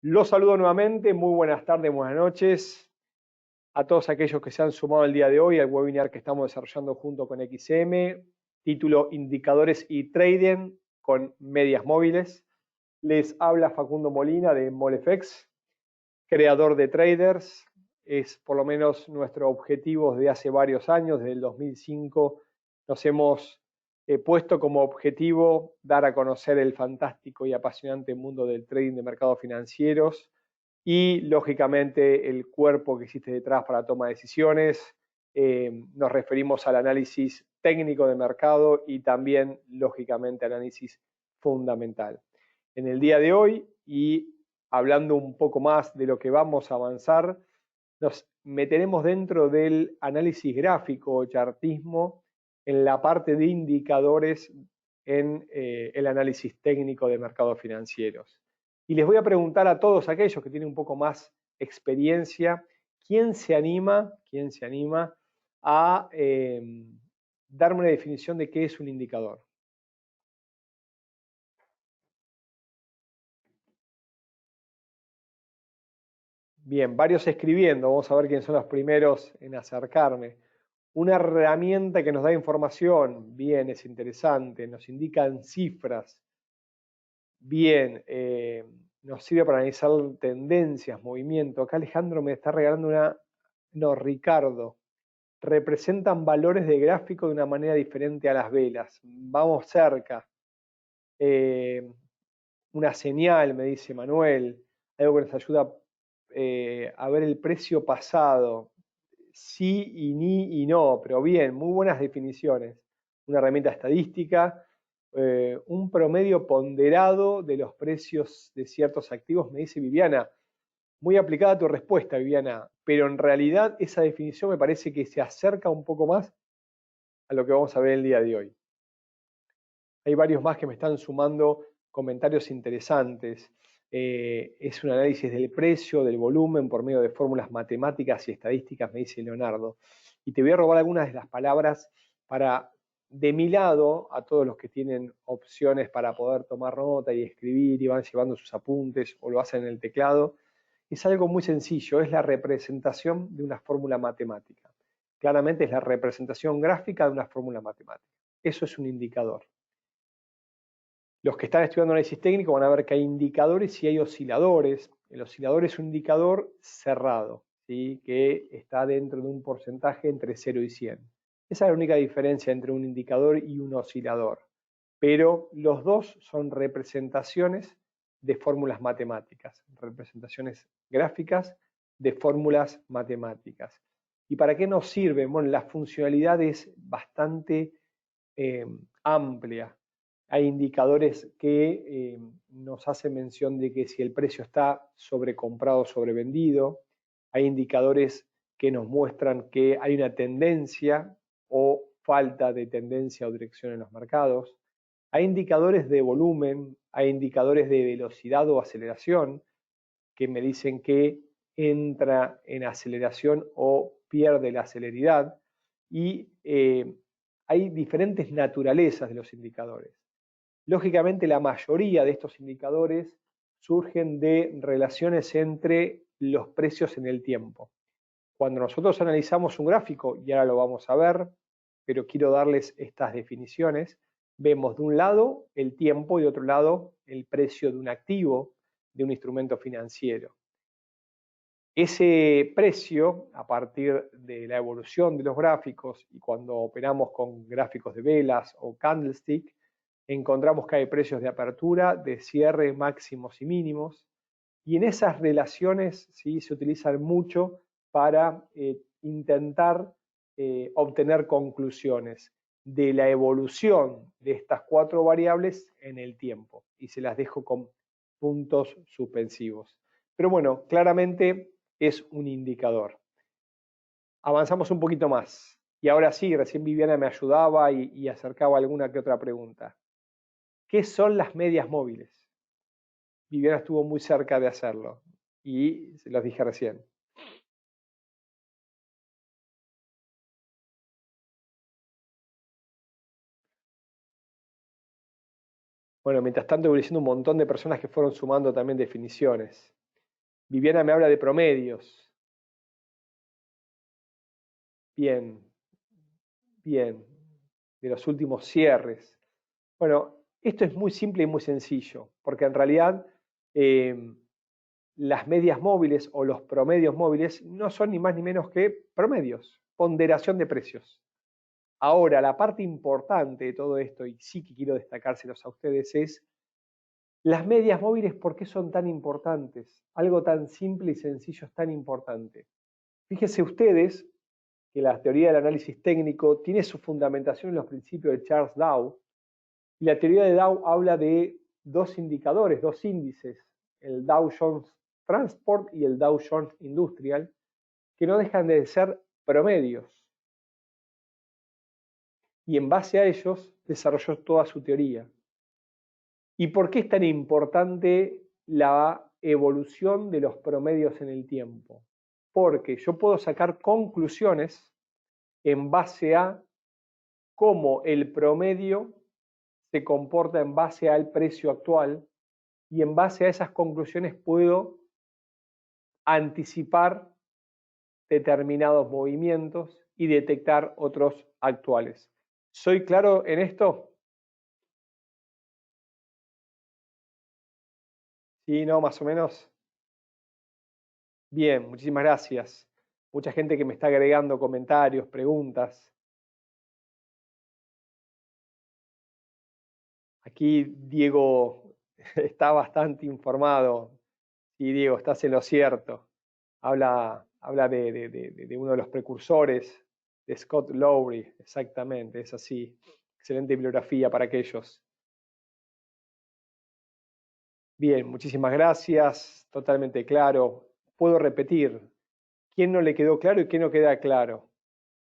Los saludo nuevamente, muy buenas tardes, buenas noches a todos aquellos que se han sumado el día de hoy al webinar que estamos desarrollando junto con XM, título Indicadores y Trading con medias móviles. Les habla Facundo Molina de Molefex, creador de Traders. Es por lo menos nuestro objetivo desde hace varios años, desde el 2005 nos hemos puesto como objetivo dar a conocer el fantástico y apasionante mundo del trading de mercados financieros y, lógicamente, el cuerpo que existe detrás para la toma de decisiones. Nos referimos al análisis técnico de mercado y también, lógicamente, análisis fundamental. En el día de hoy, y hablando un poco más de lo que vamos a avanzar, nos meteremos dentro del análisis gráfico o chartismo en la parte de indicadores en el análisis técnico de mercados financieros. Y les voy a preguntar a todos aquellos que tienen un poco más experiencia, ¿quién se anima a darme una definición de qué es un indicador? Bien, varios escribiendo, vamos a ver quiénes son los primeros en acercarme. Una herramienta que nos da información, bien, es interesante, nos indican cifras, bien, nos sirve para analizar tendencias, movimiento. Acá Alejandro me está regalando Ricardo, representan valores de gráfico de una manera diferente a las velas. Vamos cerca. Una señal, me dice Manuel, algo que nos ayuda a ver el precio pasado. Sí y ni y no, pero bien, muy buenas definiciones. Una herramienta estadística, un promedio ponderado de los precios de ciertos activos, me dice Viviana. Muy aplicada tu respuesta, Viviana, pero en realidad esa definición me parece que se acerca un poco más a lo que vamos a ver el día de hoy. Hay varios más que me están sumando comentarios interesantes. Es un análisis del precio, del volumen, por medio de fórmulas matemáticas y estadísticas, me dice Leonardo. Y te voy a robar algunas de las palabras para, de mi lado, a todos los que tienen opciones para poder tomar nota y escribir y van llevando sus apuntes o lo hacen en el teclado. Es algo muy sencillo, es la representación de una fórmula matemática. Claramente es la representación gráfica de una fórmula matemática. Eso es un indicador. Los que están estudiando análisis técnico van a ver que hay indicadores y hay osciladores. El oscilador es un indicador cerrado, ¿sí? Que está dentro de un porcentaje entre 0 y 100. Esa es la única diferencia entre un indicador y un oscilador. Pero los dos son representaciones de fórmulas matemáticas, representaciones gráficas de fórmulas matemáticas. ¿Y para qué nos sirven? Bueno, la funcionalidad es bastante amplia. Hay indicadores que nos hacen mención de que si el precio está sobrecomprado o sobrevendido. Hay indicadores que nos muestran que hay una tendencia o falta de tendencia o dirección en los mercados. Hay indicadores de volumen, hay indicadores de velocidad o aceleración que me dicen que entra en aceleración o pierde la celeridad. Y hay diferentes naturalezas de los indicadores. Lógicamente, la mayoría de estos indicadores surgen de relaciones entre los precios en el tiempo. Cuando nosotros analizamos un gráfico, y ahora lo vamos a ver, pero quiero darles estas definiciones, vemos de un lado el tiempo y de otro lado el precio de un activo, de un instrumento financiero. Ese precio, a partir de la evolución de los gráficos y cuando operamos con gráficos de velas o candlestick, encontramos que hay precios de apertura, de cierre, máximos y mínimos, y en esas relaciones ¿sí? Se utilizan mucho para intentar obtener conclusiones de la evolución de estas cuatro variables en el tiempo, y se las dejo con puntos suspensivos. Pero bueno, claramente es un indicador. Avanzamos un poquito más. Y ahora sí, recién Viviana me ayudaba y acercaba alguna que otra pregunta. ¿Qué son las medias móviles? Viviana estuvo muy cerca de hacerlo y se los dije recién. Bueno, mientras tanto voy diciendo un montón de personas que fueron sumando también definiciones. Viviana me habla de promedios. Bien, bien. De los últimos cierres. Bueno, esto es muy simple y muy sencillo, porque en realidad las medias móviles o los promedios móviles no son ni más ni menos que promedios, ponderación de precios. Ahora, la parte importante de todo esto, y sí que quiero destacárselos a ustedes, es las medias móviles, ¿por qué son tan importantes? Algo tan simple y sencillo es tan importante. Fíjense ustedes que la teoría del análisis técnico tiene su fundamentación en los principios de Charles Dow, y la teoría de Dow habla de dos indicadores, dos índices, el Dow Jones Transport y el Dow Jones Industrial, que no dejan de ser promedios. Y en base a ellos desarrolló toda su teoría. ¿Y por qué es tan importante la evolución de los promedios en el tiempo? Porque yo puedo sacar conclusiones en base a cómo el promedio se comporta en base al precio actual, y en base a esas conclusiones puedo anticipar determinados movimientos y detectar otros actuales. ¿Soy claro en esto? Sí, no, más o menos. Bien, muchísimas gracias. Mucha gente que me está agregando comentarios, preguntas. Aquí Diego está bastante informado. Sí, Diego, estás en lo cierto. Habla de uno de los precursores, de Scott Lowry, exactamente, es así. Excelente bibliografía para aquellos. Bien, muchísimas gracias, totalmente claro. Puedo repetir, ¿quién no le quedó claro y quién no queda claro?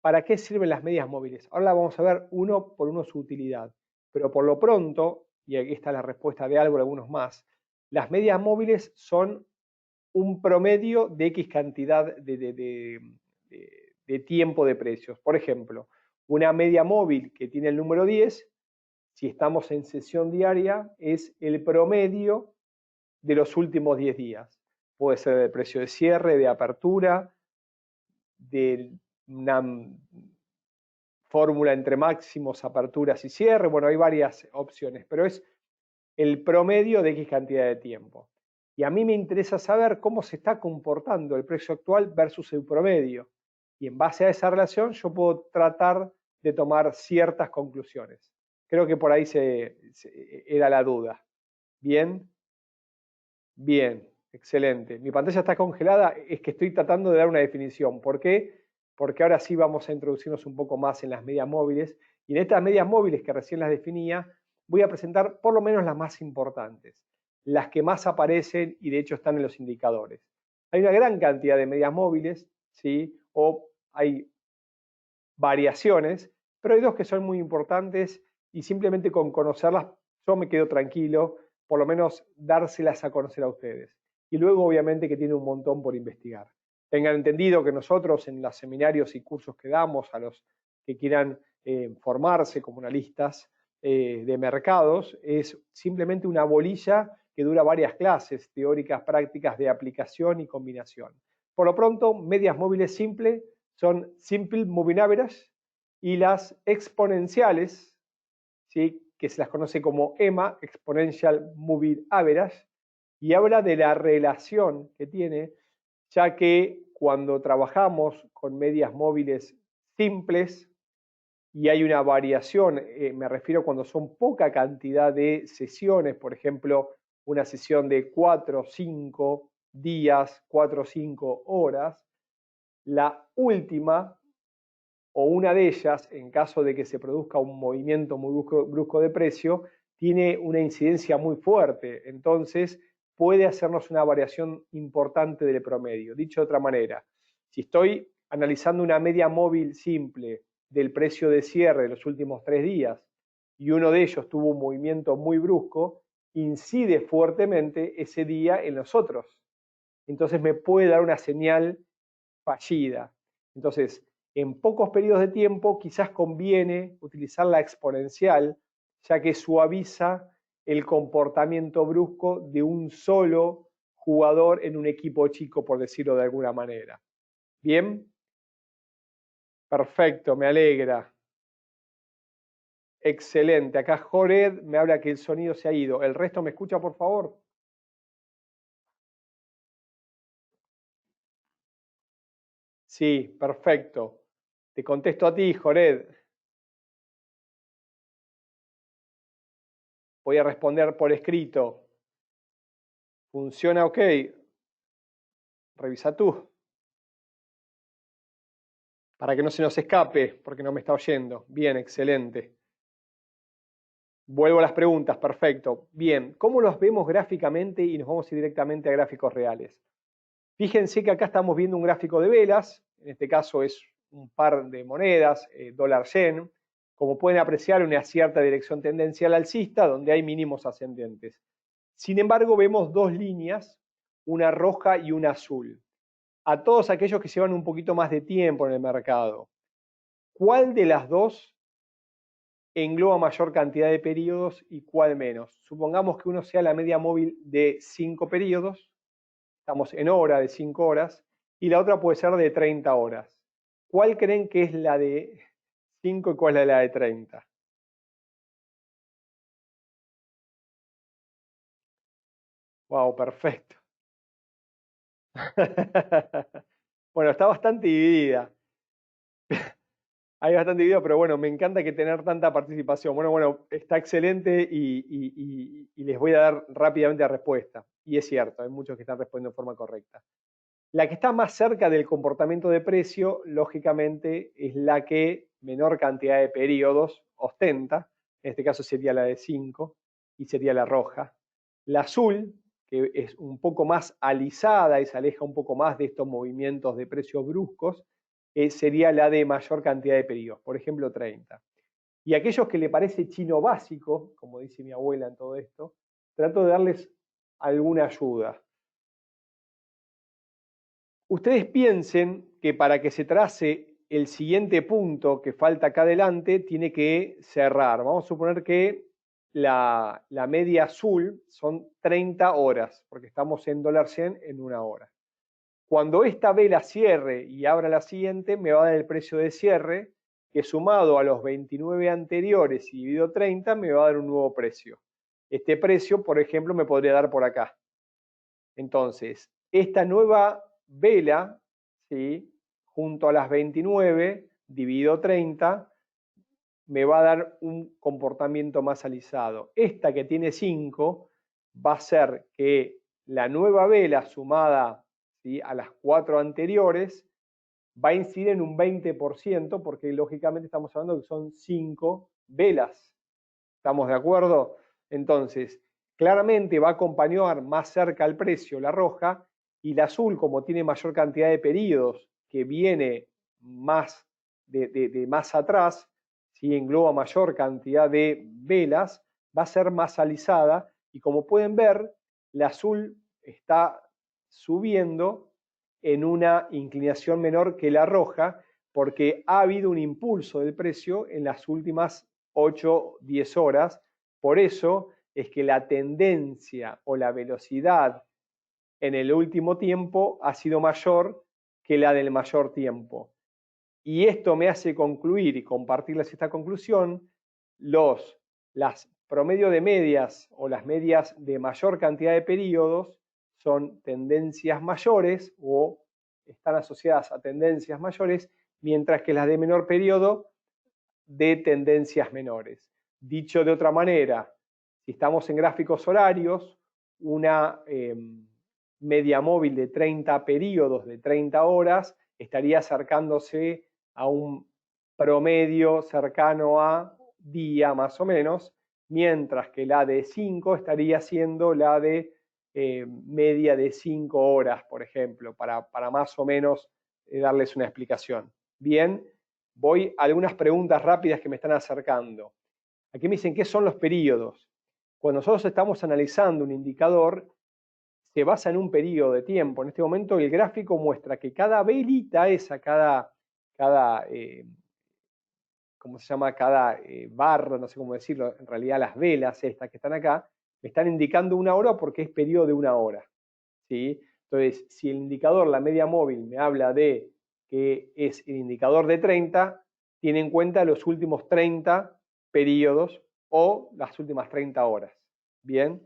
¿Para qué sirven las medias móviles? Ahora vamos a ver uno por uno su utilidad, pero por lo pronto, y aquí está la respuesta de algo, algunos más, las medias móviles son un promedio de X cantidad de tiempo de precios. Por ejemplo, una media móvil que tiene el número 10, si estamos en sesión diaria, es el promedio de los últimos 10 días. Puede ser del precio de cierre, de apertura, de una fórmula entre máximos, aperturas y cierre. Bueno, hay varias opciones, pero es el promedio de X cantidad de tiempo. Y a mí me interesa saber cómo se está comportando el precio actual versus el promedio. Y en base a esa relación yo puedo tratar de tomar ciertas conclusiones. Creo que por ahí era la duda. ¿Bien? Bien, excelente. Mi pantalla está congelada, es que estoy tratando de dar una definición. ¿Por qué? Porque ahora sí vamos a introducirnos un poco más en las medias móviles. Y en estas medias móviles que recién las definía, voy a presentar por lo menos las más importantes, las que más aparecen y de hecho están en los indicadores. Hay una gran cantidad de medias móviles, ¿sí? O hay variaciones, pero hay dos que son muy importantes y simplemente con conocerlas yo me quedo tranquilo, por lo menos dárselas a conocer a ustedes. Y luego obviamente que tiene un montón por investigar. Tengan entendido que nosotros en los seminarios y cursos que damos a los que quieran formarse como analistas de mercados, es simplemente una bolilla que dura varias clases teóricas, prácticas de aplicación y combinación. Por lo pronto, medias móviles simples son Simple Moving Average, y las exponenciales, ¿sí?, que se las conoce como EMA, Exponential Moving Average, y habla de la relación que tiene, ya que cuando trabajamos con medias móviles simples y hay una variación, me refiero cuando son poca cantidad de sesiones, por ejemplo, una sesión de 4 o 5 días, 4 o 5 horas, la última o una de ellas, en caso de que se produzca un movimiento muy brusco de precio, tiene una incidencia muy fuerte. Entonces, puede hacernos una variación importante del promedio. Dicho de otra manera, si estoy analizando una media móvil simple del precio de cierre de los últimos 3 días y uno de ellos tuvo un movimiento muy brusco, incide fuertemente ese día en los otros. Entonces me puede dar una señal fallida. Entonces, en pocos periodos de tiempo quizás conviene utilizar la exponencial, ya que suaviza el comportamiento brusco de un solo jugador en un equipo chico, por decirlo de alguna manera. ¿Bien? Perfecto, me alegra. Excelente. Acá Jored me habla que el sonido se ha ido. ¿El resto me escucha, por favor? Sí, perfecto. Te contesto a ti, Jored. Voy a responder por escrito. ¿Funciona ok? Revisa tú. Para que no se nos escape, porque no me está oyendo. Bien, excelente. Vuelvo a las preguntas, perfecto. Bien, ¿cómo los vemos gráficamente? Y nos vamos directamente a gráficos reales. Fíjense que acá estamos viendo un gráfico de velas, en este caso es un par de monedas, dólar-yen. Como pueden apreciar, una cierta dirección tendencial alcista, donde hay mínimos ascendentes. Sin embargo, vemos dos líneas, una roja y una azul. A todos aquellos que llevan un poquito más de tiempo en el mercado, ¿cuál de las dos engloba mayor cantidad de periodos y cuál menos? Supongamos que uno sea la media móvil de 5 periodos, estamos en hora de 5 horas, y la otra puede ser de 30 horas. ¿Cuál creen que es la de 5 y cuál es la de 30? Wow, perfecto. Bueno, está bastante dividida. Hay bastante video, pero bueno, me encanta que tener tanta participación. Bueno, está excelente y les voy a dar rápidamente la respuesta. Y es cierto, hay muchos que están respondiendo de forma correcta. La que está más cerca del comportamiento de precio, lógicamente, es la que menor cantidad de periodos ostenta. En este caso sería la de 5 y sería la roja. La azul, que es un poco más alisada y se aleja un poco más de estos movimientos de precios bruscos, sería la de mayor cantidad de periodos, por ejemplo 30. Y aquellos que le parece chino básico, como dice mi abuela en todo esto, trato de darles alguna ayuda. Ustedes piensen que para que se trace el siguiente punto que falta acá adelante, tiene que cerrar. Vamos a suponer que la media azul son 30 horas, porque estamos en $100 en una hora. Cuando esta vela cierre y abra la siguiente, me va a dar el precio de cierre, que sumado a los 29 anteriores y dividido 30, me va a dar un nuevo precio. Este precio, por ejemplo, me podría dar por acá. Entonces, esta nueva vela, ¿sí?, junto a las 29, dividido 30, me va a dar un comportamiento más alisado. Esta que tiene 5 va a ser que la nueva vela sumada, ¿sí?, a las 4 anteriores va a incidir en un 20%, porque lógicamente estamos hablando que son 5 velas. ¿Estamos de acuerdo? Entonces, claramente va a acompañar más cerca al precio la roja, y la azul, como tiene mayor cantidad de periodos, que viene más de más atrás, si engloba mayor cantidad de velas, va a ser más alisada, y como pueden ver, la azul está subiendo en una inclinación menor que la roja, porque ha habido un impulso del precio en las últimas 8, 10 horas. Por eso es que la tendencia o la velocidad en el último tiempo ha sido mayor que la del mayor tiempo. Y esto me hace concluir y compartirles esta conclusión: las promedio de medias o las medias de mayor cantidad de periodos son tendencias mayores o están asociadas a tendencias mayores, mientras que las de menor periodo de tendencias menores. Dicho de otra manera, si estamos en gráficos horarios, una media móvil de 30 periodos de 30 horas estaría acercándose a un promedio cercano a día más o menos, mientras que la de 5 estaría siendo la de media de 5 horas, por ejemplo, para más o menos darles una explicación. Bien, voy a algunas preguntas rápidas que me están acercando. Aquí me dicen, ¿qué son los periodos? Cuando nosotros estamos analizando un indicador, se basa en un periodo de tiempo. En este momento el gráfico muestra que cada velita esa, cada ¿cómo se llama? Cada barra, no sé cómo decirlo, en realidad las velas estas que están acá, me están indicando una hora porque es periodo de una hora. ¿sí? Entonces, si el indicador, la media móvil, me habla de que es el indicador de 30, tiene en cuenta los últimos 30 periodos o las últimas 30 horas. Bien,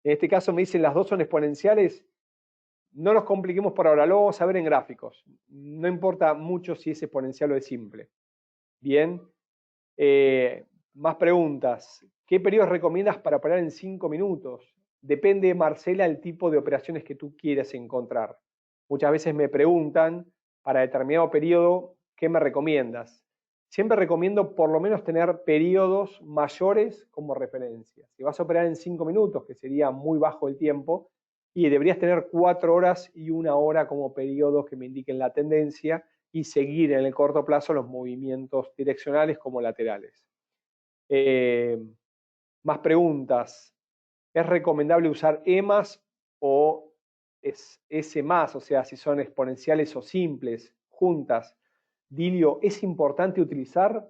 en este caso me dicen las dos son exponenciales. No nos compliquemos por ahora, lo vamos a ver en gráficos. No importa mucho si es exponencial o es simple. Bien, más preguntas. ¿Qué periodos recomiendas para operar en 5 minutos? Depende, Marcela, el tipo de operaciones que tú quieras encontrar. Muchas veces me preguntan, para determinado periodo, ¿qué me recomiendas? Siempre recomiendo por lo menos tener periodos mayores como referencia. Si vas a operar en 5 minutos, que sería muy bajo el tiempo, y deberías tener 4 horas y 1 hora como periodos que me indiquen la tendencia y seguir en el corto plazo los movimientos direccionales como laterales. Más preguntas. ¿Es recomendable usar EMAs o S más? O sea, si son exponenciales o simples, juntas. Dilio, es importante utilizar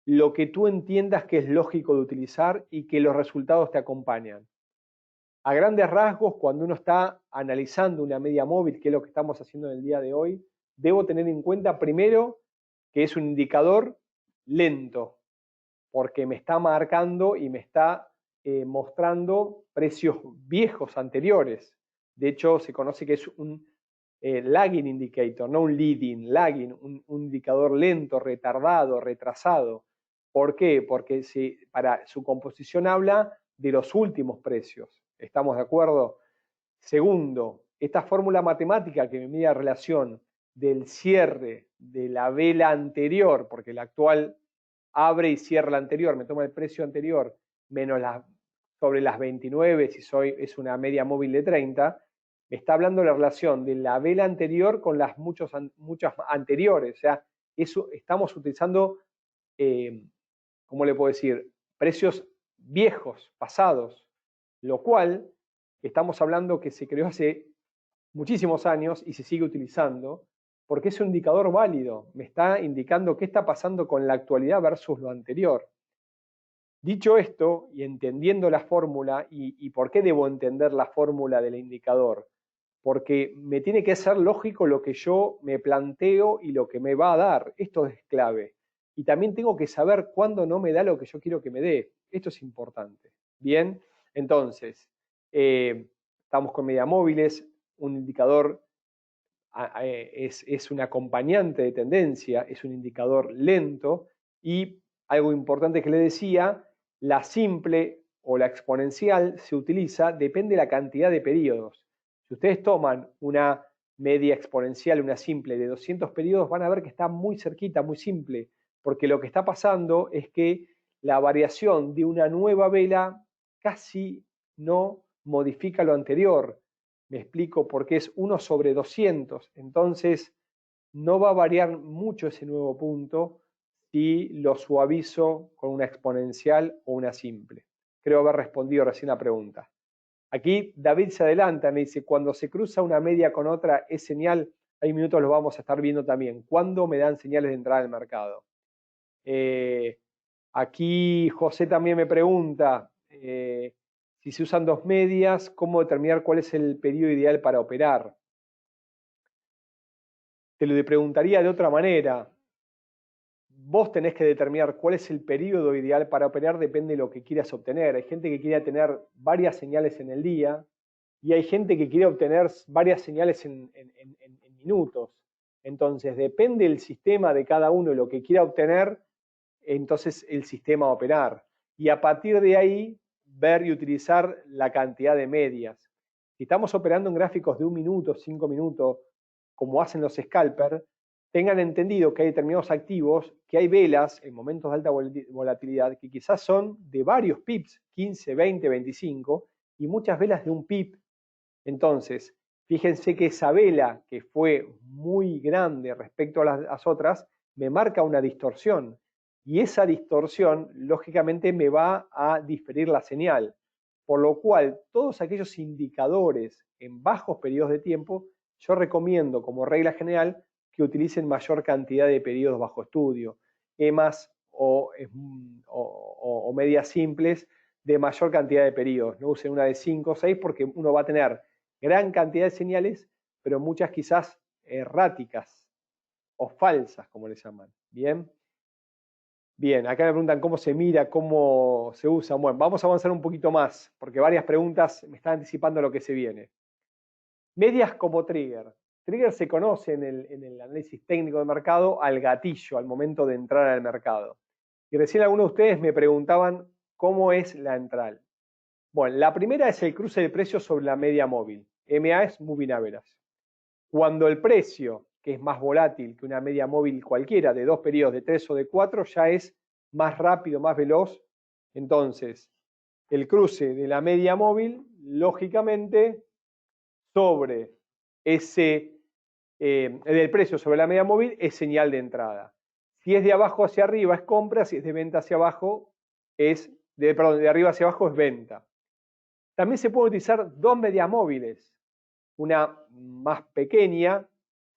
lo que tú entiendas que es lógico de utilizar y que los resultados te acompañan. A grandes rasgos, cuando uno está analizando una media móvil, que es lo que estamos haciendo en el día de hoy, debo tener en cuenta primero que es un indicador lento, porque me está marcando y me está mostrando precios viejos anteriores. De hecho, se conoce que es un lagging indicator, no un leading, lagging, un indicador lento, retardado, retrasado. ¿Por qué? Porque para su composición habla de los últimos precios. ¿Estamos de acuerdo? Segundo, esta fórmula matemática que me mide la relación del cierre de la vela anterior, porque la actual abre y cierra la anterior, me toma el precio anterior menos sobre las 29, si es una media móvil de 30, me está hablando de la relación de la vela anterior con las muchas anteriores. O sea, estamos utilizando, ¿cómo le puedo decir? Precios viejos, pasados, lo cual estamos hablando que se creó hace muchísimos años y se sigue utilizando porque es un indicador válido, me está indicando qué está pasando con la actualidad versus lo anterior. Dicho esto, y entendiendo la fórmula, y por qué debo entender la fórmula del indicador, porque me tiene que ser lógico lo que yo me planteo y lo que me va a dar, esto es clave. Y también tengo que saber cuándo no me da lo que yo quiero que me dé, esto es importante. Bien, entonces, estamos con media móviles, un indicador es un acompañante de tendencia, es un indicador lento y algo importante que le decía, la simple o la exponencial se utiliza, depende de la cantidad de periodos. Si ustedes toman una media exponencial, una simple de 200 periodos, van a ver que está muy cerquita, muy simple, porque lo que está pasando es que la variación de una nueva vela casi no modifica lo anterior. Me explico, porque es 1 sobre 200. Entonces, no va a variar mucho ese nuevo punto si lo suavizo con una exponencial o una simple. Creo haber respondido recién la pregunta. Aquí David se adelanta, me dice, cuando se cruza una media con otra, ¿es señal? Hay minutos los vamos a estar viendo también. ¿Cuándo me dan señales de entrada al mercado? Aquí José también me pregunta, si se usan dos medias, ¿cómo determinar cuál es el periodo ideal para operar? Te lo preguntaría de otra manera. Vos tenés que determinar cuál es el periodo ideal para operar, depende de lo que quieras obtener. Hay gente que quiere tener varias señales en el día y hay gente que quiere obtener varias señales en minutos. Entonces, depende del sistema de cada uno y lo que quiera obtener, entonces el sistema va a operar. Y a partir de ahí, ver y utilizar la cantidad de medias. Si estamos operando en gráficos de 1 minuto, 5 minutos, como hacen los scalpers, tengan entendido que hay determinados activos, que hay velas en momentos de alta volatilidad que quizás son de varios pips, 15, 20, 25, y muchas velas de un pip. Entonces, fíjense que esa vela, que fue muy grande respecto a las otras, me marca una distorsión. Y esa distorsión, lógicamente, me va a diferir la señal. Por lo cual, todos aquellos indicadores en bajos periodos de tiempo, yo recomiendo como regla general que utilicen mayor cantidad de periodos bajo estudio, EMAs o medias simples de mayor cantidad de periodos. No usen una de 5 o 6 porque uno va a tener gran cantidad de señales, pero muchas quizás erráticas o falsas, como le llaman. Bien. Bien, acá me preguntan cómo se mira, cómo se usa. Bueno, vamos a avanzar un poquito más, porque varias preguntas me están anticipando lo que se viene. Medias como trigger. Trigger se conoce en el análisis técnico de mercado al gatillo, al momento de entrar al mercado. Y recién algunos de ustedes me preguntaban cómo es la entrada. Bueno, la primera es el cruce de precios sobre la media móvil. MA es Moving Average. Cuando el precio, que es más volátil que una media móvil cualquiera, de 2 periodos, de 3 o de 4, ya es más rápido, más veloz. Entonces, el cruce de la media móvil, lógicamente, sobre del precio sobre la media móvil es señal de entrada. Si es de abajo hacia arriba es compra, si es de venta hacia abajo de arriba hacia abajo es venta. También se pueden utilizar dos medias móviles, una más pequeña,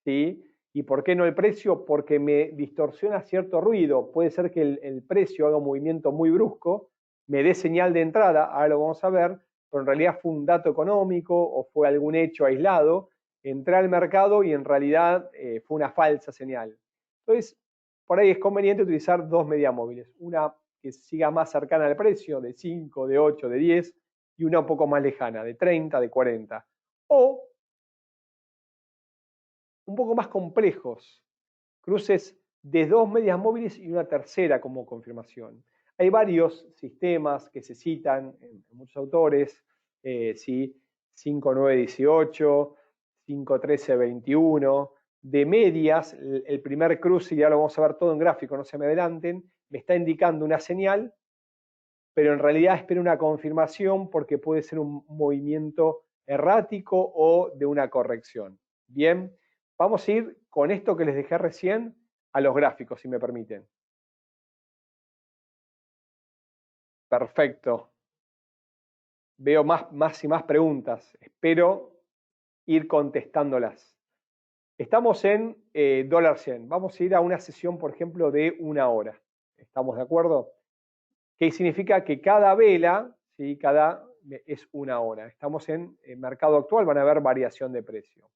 ¿sí? ¿Y por qué no el precio? Porque me distorsiona cierto ruido. Puede ser que el precio haga un movimiento muy brusco, me dé señal de entrada, ahora lo vamos a ver, pero en realidad fue un dato económico o fue algún hecho aislado. Entré al mercado y en realidad fue una falsa señal. Entonces, por ahí es conveniente utilizar dos medias móviles. Una que siga más cercana al precio, de 5, de 8, de 10, y una un poco más lejana, de 30, de 40. O un poco más complejos, cruces de dos medias móviles y una tercera como confirmación. Hay varios sistemas que se citan en muchos autores, ¿sí? 5-9-18, 5-13-21, de medias, el primer cruce, y ya lo vamos a ver todo en gráfico, no se me adelanten, me está indicando una señal, pero en realidad espera una confirmación porque puede ser un movimiento errático o de una corrección. Bien, vamos a ir con esto que les dejé recién a los gráficos, si me permiten. Perfecto. Veo más y más preguntas. Espero ir contestándolas. Estamos en dólar 100. Vamos a ir a una sesión, por ejemplo, de 1 hora. ¿Estamos de acuerdo? Que significa que cada vela, ¿sí? Es 1 hora. Estamos en el mercado actual, van a haber variación de precio.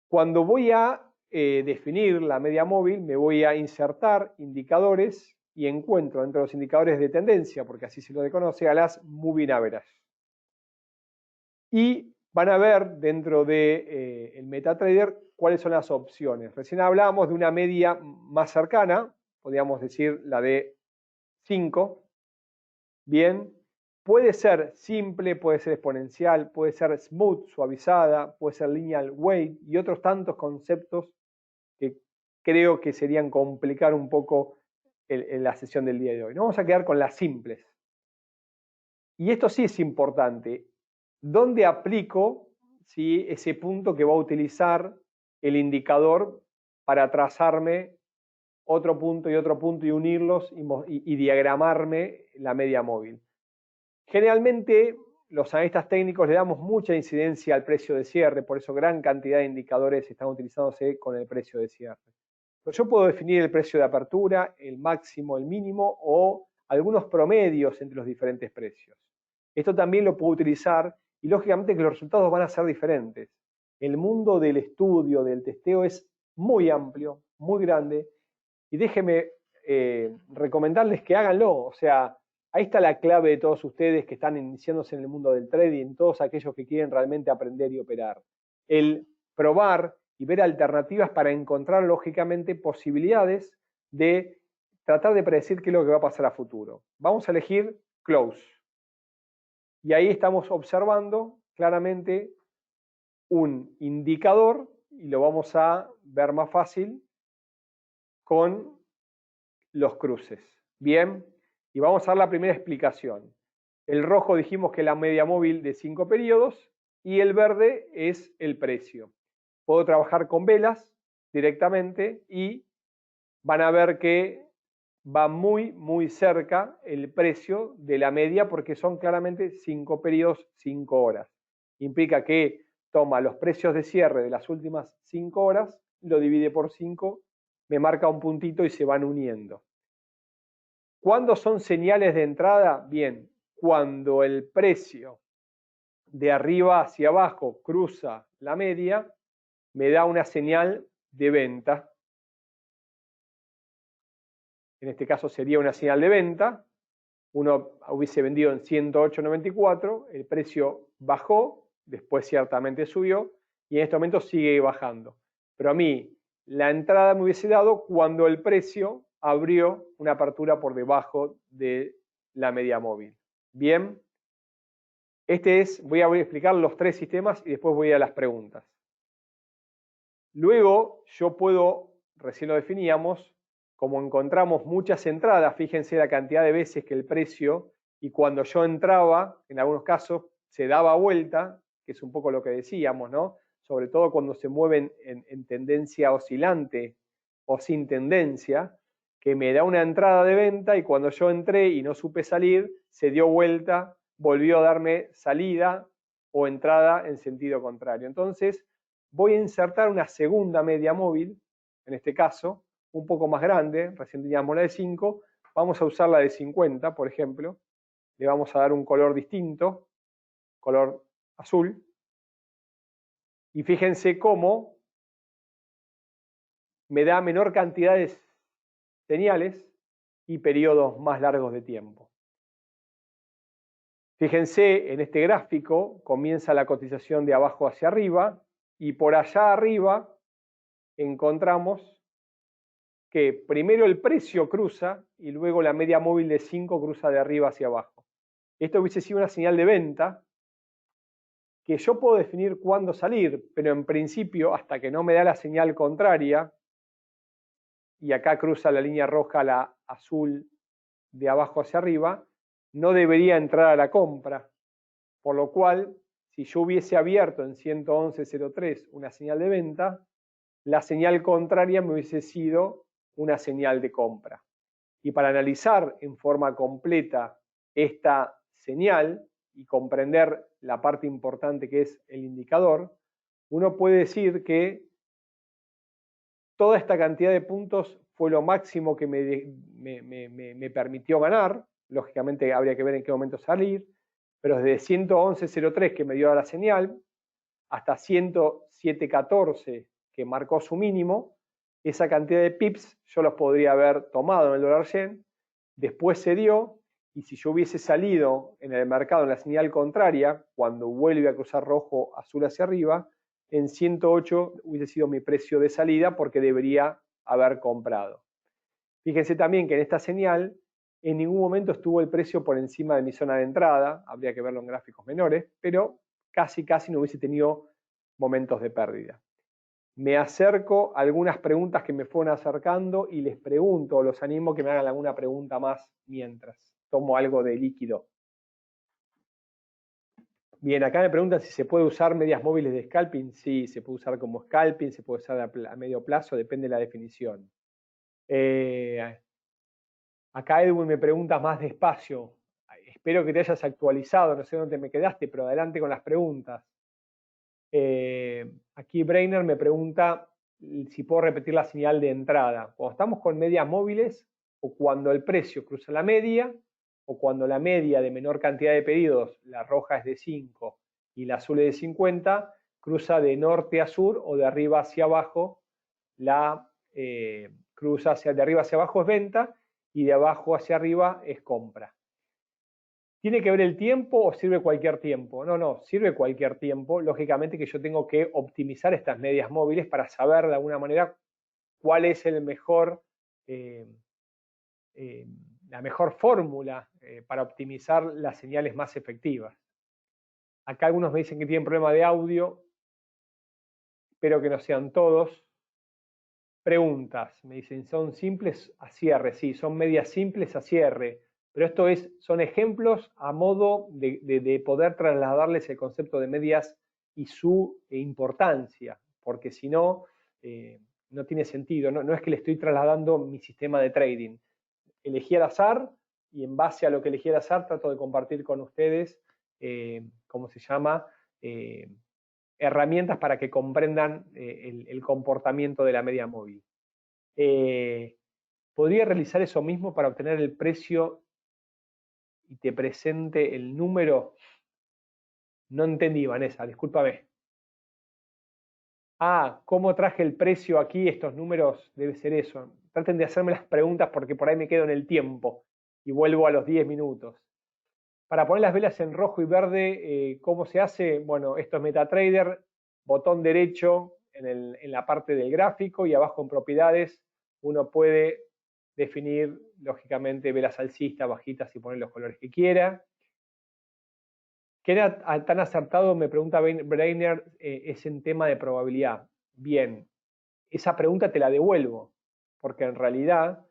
Cuando voy a definir la media móvil, me voy a insertar indicadores y encuentro entre los indicadores de tendencia, porque así se lo conoce, a las moving average. Y van a ver dentro de el MetaTrader cuáles son las opciones. Recién hablábamos de una media más cercana, podríamos decir la de 5. Bien, puede ser simple, puede ser exponencial, puede ser smooth, suavizada, puede ser lineal weight y otros tantos conceptos que creo que serían complicar un poco la sesión del día de hoy. Nos vamos a quedar con las simples. Y esto sí es importante. ¿Dónde aplico ese punto que va a utilizar el indicador para trazarme otro punto y unirlos y diagramarme la media móvil? Generalmente los analistas técnicos le damos mucha incidencia al precio de cierre, por eso gran cantidad de indicadores están utilizándose con el precio de cierre. Pero yo puedo definir el precio de apertura, el máximo, el mínimo o algunos promedios entre los diferentes precios. Esto también lo puedo utilizar y lógicamente que los resultados van a ser diferentes. El mundo del estudio, del testeo es muy amplio, muy grande y déjenme recomendarles que háganlo. O sea, ahí está la clave de todos ustedes que están iniciándose en el mundo del trading, todos aquellos que quieren realmente aprender y operar. El probar y ver alternativas para encontrar lógicamente posibilidades de tratar de predecir qué es lo que va a pasar a futuro. Vamos a elegir close. Y ahí estamos observando claramente un indicador y lo vamos a ver más fácil con los cruces. Bien, y vamos a dar la primera explicación. El rojo dijimos que es la media móvil de 5 periodos y el verde es el precio. Puedo trabajar con velas directamente y van a ver que va muy cerca el precio de la media porque son claramente 5 periodos, 5 horas. Implica que toma los precios de cierre de las últimas 5 horas, lo divide por 5, me marca un puntito y se van uniendo. ¿Cuándo son señales de entrada? Bien, cuando el precio de arriba hacia abajo cruza la media, me da una señal de venta. En este caso sería una señal de venta. Uno hubiese vendido en 108.94, el precio bajó, después ciertamente subió, y en este momento sigue bajando. Pero a mí, la entrada me hubiese dado cuando el precio abrió una apertura por debajo de la media móvil. Bien, voy a explicar los tres sistemas y después voy a las preguntas. Luego yo puedo, recién lo definíamos, como encontramos muchas entradas, fíjense la cantidad de veces que el precio, y cuando yo entraba, en algunos casos, se daba vuelta, que es un poco lo que decíamos, ¿no? Sobre todo cuando se mueven en tendencia oscilante o sin tendencia, que me da una entrada de venta y cuando yo entré y no supe salir, se dio vuelta, volvió a darme salida o entrada en sentido contrario. Entonces, voy a insertar una segunda media móvil, en este caso, un poco más grande, recién teníamos la de 5, vamos a usar la de 50, por ejemplo, le vamos a dar un color distinto, color azul, y fíjense cómo me da menor cantidad de señales y periodos más largos de tiempo. Fíjense, en este gráfico comienza la cotización de abajo hacia arriba, y por allá arriba encontramos que primero el precio cruza y luego la media móvil de 5 cruza de arriba hacia abajo. Esto hubiese sido una señal de venta que yo puedo definir cuándo salir, pero en principio, hasta que no me da la señal contraria, y acá cruza la línea roja, la azul de abajo hacia arriba, no debería entrar a la compra. Por lo cual, si yo hubiese abierto en 111.03 una señal de venta, la señal contraria me hubiese sido una señal de compra. Y para analizar en forma completa esta señal y comprender la parte importante que es el indicador, uno puede decir que toda esta cantidad de puntos fue lo máximo que me permitió ganar. Lógicamente habría que ver en qué momento salir, pero desde 111.03 que me dio la señal hasta 107.14 que marcó su mínimo, esa cantidad de pips yo los podría haber tomado en el dólar yen, después se dio, y si yo hubiese salido en el mercado en la señal contraria, cuando vuelve a cruzar rojo, azul hacia arriba, en 108 hubiese sido mi precio de salida porque debería haber comprado. Fíjense también que en esta señal en ningún momento estuvo el precio por encima de mi zona de entrada, habría que verlo en gráficos menores, pero casi no hubiese tenido momentos de pérdida. Me acerco a algunas preguntas que me fueron acercando y les pregunto, los animo a que me hagan alguna pregunta más mientras tomo algo de líquido. Bien, acá me preguntan si se puede usar medias móviles de scalping. Sí, se puede usar como scalping, se puede usar a medio plazo, depende de la definición. Acá Edwin me pregunta más despacio. Espero que te hayas actualizado, no sé dónde me quedaste, pero adelante con las preguntas. Aquí Brainer me pregunta si puedo repetir la señal de entrada. Cuando estamos con medias móviles, o cuando el precio cruza la media, o cuando la media de menor cantidad de pedidos, la roja es de 5 y la azul es de 50, cruza de norte a sur o de arriba hacia abajo, cruza de arriba hacia abajo es venta y de abajo hacia arriba es compra. ¿Tiene que ver el tiempo o sirve cualquier tiempo? No, sirve cualquier tiempo. Lógicamente que yo tengo que optimizar estas medias móviles para saber de alguna manera cuál es la mejor fórmula para optimizar las señales más efectivas. Acá algunos me dicen que tienen problema de audio. Espero que no sean todos. Preguntas. Me dicen, ¿son simples a cierre? Sí, son medias simples a cierre. Pero esto son ejemplos a modo de poder trasladarles el concepto de medias y su importancia, porque si no, no tiene sentido. No es que le estoy trasladando mi sistema de trading. Elegí al azar y en base a lo que elegí al azar trato de compartir con ustedes, ¿cómo se llama? Herramientas para que comprendan el comportamiento de la media móvil. ¿Podría realizar eso mismo para obtener el precio y te presente el número? No entendí, Vanessa, discúlpame. Ah, ¿cómo traje el precio aquí? Estos números, debe ser eso. Traten de hacerme las preguntas porque por ahí me quedo en el tiempo y vuelvo a los 10 minutos. Para poner las velas en rojo y verde, ¿cómo se hace? Bueno, esto es MetaTrader, botón derecho en la parte del gráfico y abajo en propiedades uno puede definir, lógicamente, velas alcistas, bajitas y poner los colores que quiera. ¿Qué era tan acertado? Me pregunta Brainer, es en tema de probabilidad. Bien, esa pregunta te la devuelvo, porque en realidad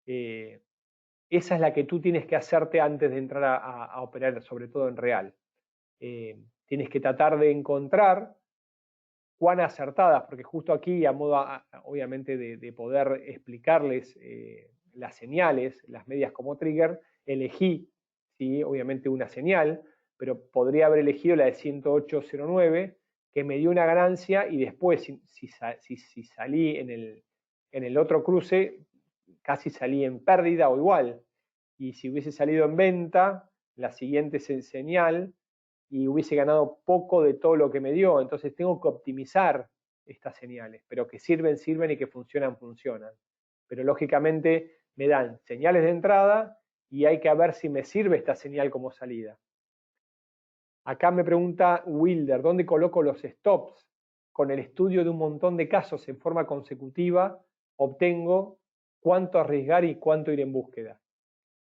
esa es la que tú tienes que hacerte antes de entrar a operar, sobre todo en real. Tienes que tratar de encontrar cuán acertadas, porque justo aquí, a modo obviamente de poder explicarles las señales, las medias como trigger, elegí, ¿sí? Obviamente una señal, pero podría haber elegido la de 108.09, que me dio una ganancia y después, si salí en el otro cruce, casi salí en pérdida o igual. Y si hubiese salido en venta, la siguiente señal, y hubiese ganado poco de todo lo que me dio. Entonces tengo que optimizar estas señales, pero que sirven, sirven y que funcionan, funcionan. Pero lógicamente me dan señales de entrada y hay que ver si me sirve esta señal como salida. Acá me pregunta Wilder, ¿dónde coloco los stops? Con el estudio de un montón de casos en forma consecutiva, obtengo cuánto arriesgar y cuánto ir en búsqueda.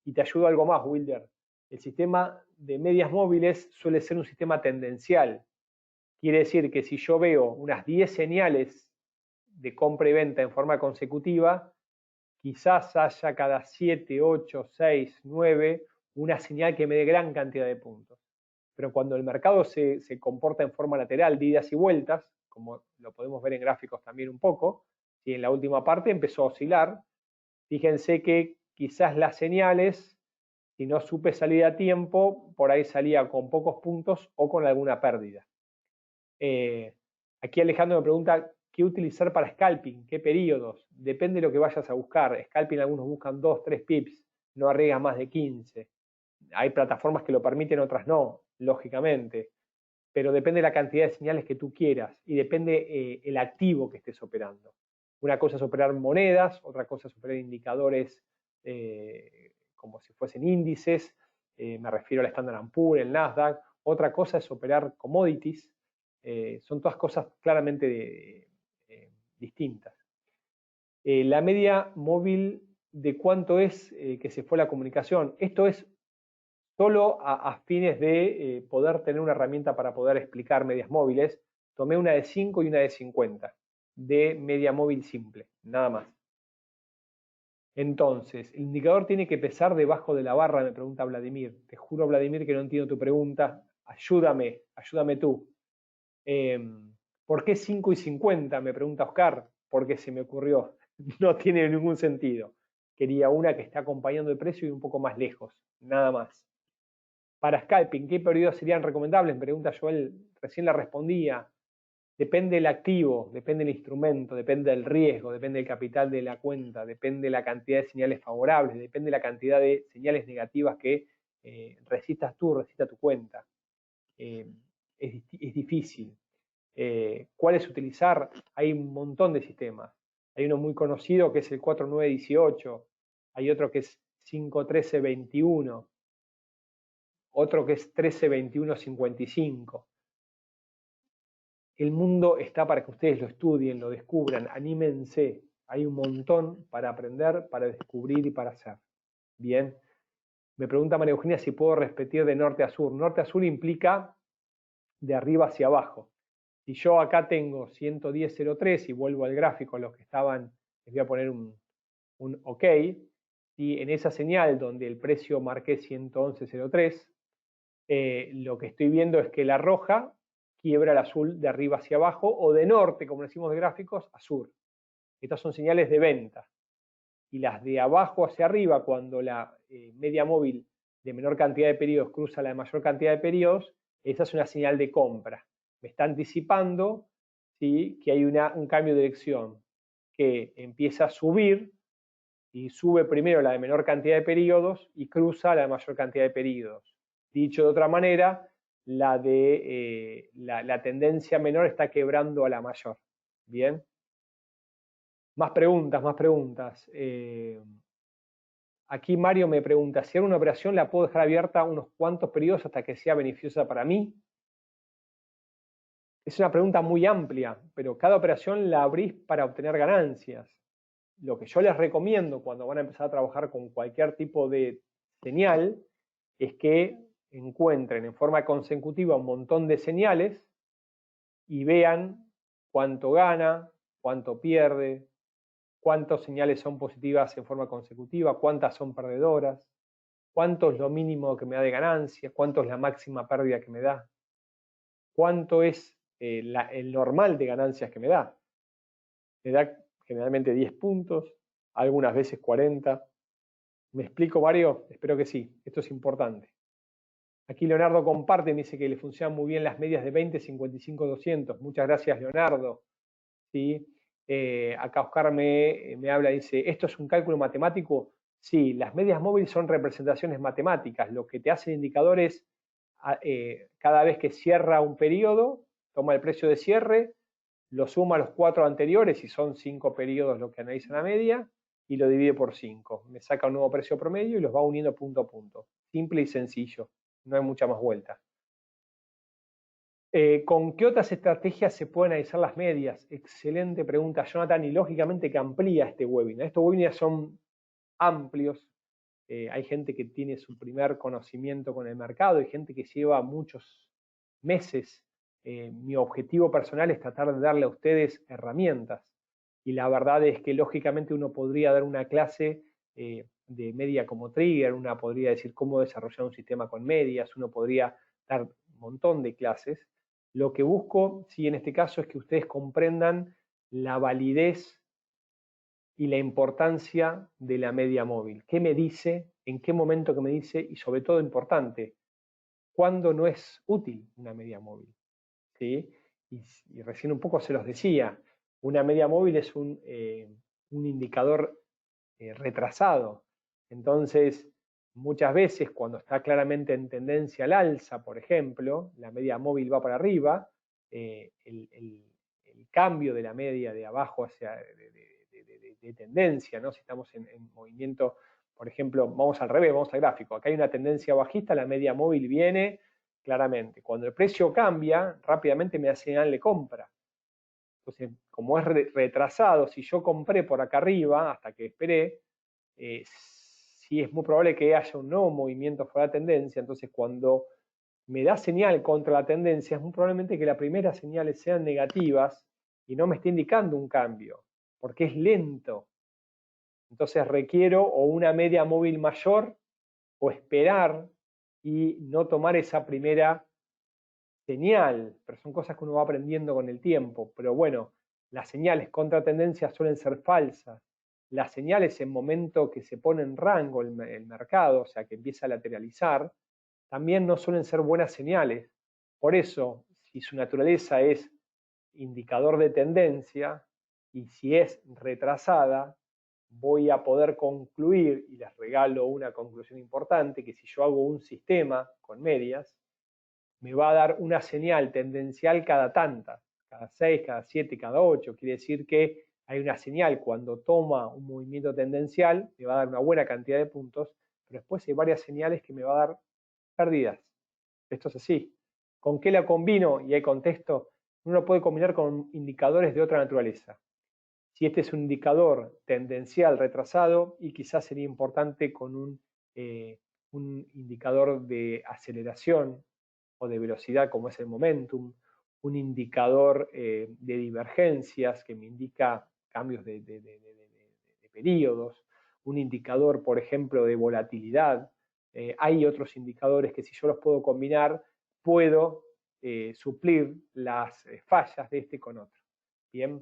Y te ayudo algo más, Wilder. El sistema de medias móviles suele ser un sistema tendencial. Quiere decir que si yo veo unas 10 señales de compra y venta en forma consecutiva, quizás haya cada 7, 8, 6, 9 una señal que me dé gran cantidad de puntos. Pero cuando el mercado se comporta en forma lateral, de idas y vueltas, como lo podemos ver en gráficos también un poco, y en la última parte empezó a oscilar, fíjense que quizás las señales, si no supe salir a tiempo, por ahí salía con pocos puntos o con alguna pérdida. Aquí Alejandro me pregunta, ¿qué utilizar para scalping? ¿Qué periodos? Depende de lo que vayas a buscar. Scalping algunos buscan 2, 3 pips, no arriesgas más de 15. Hay plataformas que lo permiten, otras no, lógicamente. Pero depende de la cantidad de señales que tú quieras y depende el activo que estés operando. Una cosa es operar monedas, otra cosa es operar indicadores como si fuesen índices, me refiero al Standard & Poor's, el Nasdaq. Otra cosa es operar commodities, son todas cosas claramente distintas. La media móvil de cuánto es que se fue la comunicación. Esto es solo a fines de poder tener una herramienta para poder explicar medias móviles. Tomé una de 5 y una de 50 de media móvil simple, nada más. Entonces, el indicador tiene que pesar debajo de la barra, me pregunta Vladimir. Te juro, Vladimir, que no entiendo tu pregunta. Ayúdame, ayúdame tú. ¿Por qué 5 y 50? Me pregunta Oscar. Porque se me ocurrió. No tiene ningún sentido. Quería una que esté acompañando el precio y un poco más lejos. Nada más. Para scalping, ¿qué periodos serían recomendables? Me pregunta Joel. Recién la respondía. Depende del activo, depende del instrumento, depende del riesgo, depende del capital de la cuenta, depende de la cantidad de señales favorables, depende de la cantidad de señales negativas que resista tu cuenta. Es difícil. ¿Cuáles utilizar? Hay un montón de sistemas. Hay uno muy conocido que es el 4918, hay otro que es 51321, otro que es 132155. El mundo está para que ustedes lo estudien, lo descubran, anímense. Hay un montón para aprender, para descubrir y para hacer. Bien. Me pregunta María Eugenia si puedo repetir de norte a sur. Norte a sur implica de arriba hacia abajo. Si yo acá tengo 110.03 y vuelvo al gráfico, los que estaban, les voy a poner un OK, y en esa señal donde el precio marqué 111.03, lo que estoy viendo es que la roja quiebra el azul de arriba hacia abajo o de norte, como decimos de gráficos, a sur. Estas son señales de venta. Y las de abajo hacia arriba, cuando la media móvil de menor cantidad de periodos cruza la de mayor cantidad de periodos, esa es una señal de compra. Me está anticipando, ¿sí?, que hay un cambio de dirección, que empieza a subir y sube primero la de menor cantidad de periodos y cruza la de mayor cantidad de periodos. Dicho de otra manera, la de la tendencia menor está quebrando a la mayor. Bien. Más preguntas, más preguntas. Aquí Mario me pregunta, si hago una operación la puedo dejar abierta unos cuantos periodos hasta que sea beneficiosa para mí. Es una pregunta muy amplia, pero cada operación la abrís para obtener ganancias. Lo que yo les recomiendo cuando van a empezar a trabajar con cualquier tipo de señal es que encuentren en forma consecutiva un montón de señales y vean cuánto gana, cuánto pierde, cuántas señales son positivas en forma consecutiva, cuántas son perdedoras, cuánto es lo mínimo que me da de ganancia, cuánto es la máxima pérdida que me da, cuánto es el normal de ganancias que me da. Me da generalmente 10 puntos, algunas veces 40. ¿Me explico, Mario? Espero que sí. Esto es importante. Aquí Leonardo comparte, me dice que le funcionan muy bien las medias de 20, 55, 200. Muchas gracias, Leonardo. ¿Sí? Acá Oscar me habla, dice, ¿esto es un cálculo matemático? Sí, las medias móviles son representaciones matemáticas. Lo que te hace el indicador es, cada vez que cierra un periodo, toma el precio de cierre, lo suma a los 4 anteriores, y son 5 periodos lo que analiza la media, y lo divide por 5. Me saca un nuevo precio promedio y los va uniendo punto a punto. Simple y sencillo, no hay mucha más vuelta. ¿Con qué otras estrategias se pueden analizar las medias? Excelente pregunta, Jonathan, y lógicamente que amplía este webinar. Estos webinars son amplios. Hay gente que tiene su primer conocimiento con el mercado, hay gente que lleva muchos meses. Mi objetivo personal es tratar de darle a ustedes herramientas. Y la verdad es que lógicamente uno podría dar una clase de media como trigger, uno podría decir cómo desarrollar un sistema con medias, uno podría dar un montón de clases. Lo que busco, sí, en este caso es que ustedes comprendan la validez y la importancia de la media móvil. ¿Qué me dice? ¿En qué momento que me dice? Y sobre todo importante, ¿cuándo no es útil una media móvil? ¿Sí? Y recién un poco se los decía, una media móvil es un indicador retrasado. Entonces, muchas veces cuando está claramente en tendencia al alza, por ejemplo, la media móvil va para arriba, el cambio de la media de abajo hacia de tendencia, ¿no? Si estamos en movimiento, por ejemplo, vamos al revés, vamos al gráfico, acá hay una tendencia bajista, la media móvil viene claramente. Cuando el precio cambia, rápidamente me da señal de compra. Entonces, como es retrasado, si yo compré por acá arriba, hasta que esperé, sí es muy probable que haya un nuevo movimiento fuera de tendencia. Entonces, cuando me da señal contra la tendencia, es muy probablemente que las primeras señales sean negativas y no me esté indicando un cambio, porque es lento. Entonces requiero o una media móvil mayor o esperar y no tomar esa primera señal, pero son cosas que uno va aprendiendo con el tiempo. Pero bueno, las señales contra tendencia suelen ser falsas. Las señales en momento que se pone en rango el mercado, o sea, que empieza a lateralizar, también no suelen ser buenas señales. Por eso, si su naturaleza es indicador de tendencia y si es retrasada, voy a poder concluir, y les regalo una conclusión importante, que si yo hago un sistema con medias, me va a dar una señal tendencial cada tanta, cada 6, cada 7, cada 8. Quiere decir que hay una señal cuando toma un movimiento tendencial, me va a dar una buena cantidad de puntos, pero después hay varias señales que me va a dar pérdidas. Esto es así. ¿Con qué la combino? Y hay contexto. Uno lo puede combinar con indicadores de otra naturaleza. Si este es un indicador tendencial retrasado, y quizás sería importante con un indicador de aceleración o de velocidad como es el momentum, un indicador de divergencias que me indica cambios de periodos, un indicador, por ejemplo, de volatilidad. Hay otros indicadores que si yo los puedo combinar, puedo suplir las fallas de este con otro. Bien.